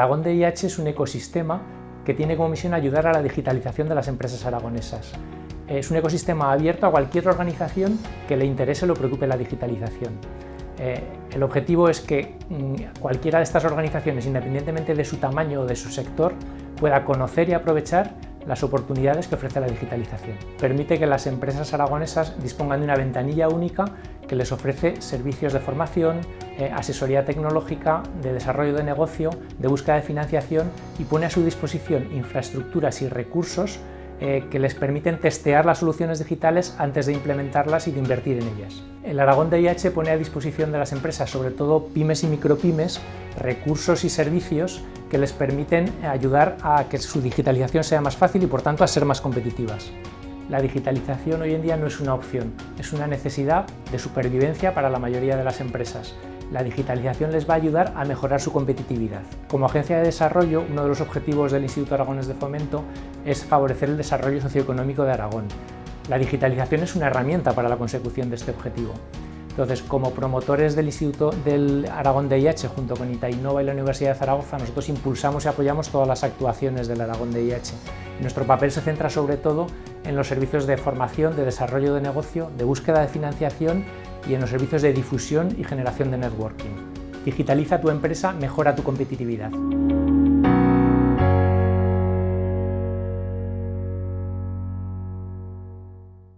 Aragón DIH es un ecosistema que tiene como misión ayudar a la digitalización de las empresas aragonesas. Es un ecosistema abierto a cualquier organización que le interese o le preocupe la digitalización. El objetivo es que cualquiera de estas organizaciones, independientemente de su tamaño o de su sector, pueda conocer y aprovechar las oportunidades que ofrece la digitalización. Permite que las empresas aragonesas dispongan de una ventanilla única que les ofrece servicios de formación, asesoría tecnológica, de desarrollo de negocio, de búsqueda de financiación y pone a su disposición infraestructuras y recursos que les permiten testear las soluciones digitales antes de implementarlas y de invertir en ellas. El Aragón DIH pone a disposición de las empresas, sobre todo pymes y micropymes, recursos y servicios que les permiten ayudar a que su digitalización sea más fácil y por tanto a ser más competitivas. La digitalización hoy en día no es una opción, es una necesidad de supervivencia para la mayoría de las empresas. La digitalización les va a ayudar a mejorar su competitividad. Como agencia de desarrollo, uno de los objetivos del Instituto Aragonés de Fomento es favorecer el desarrollo socioeconómico de Aragón. La digitalización es una herramienta para la consecución de este objetivo. Entonces, como promotores del Instituto del Aragón DIH, junto con Innova y la Universidad de Zaragoza, nosotros impulsamos y apoyamos todas las actuaciones del Aragón DIH. Nuestro papel se centra sobre todo en los servicios de formación, de desarrollo de negocio, de búsqueda de financiación y en los servicios de difusión y generación de networking. Digitaliza tu empresa, mejora tu competitividad.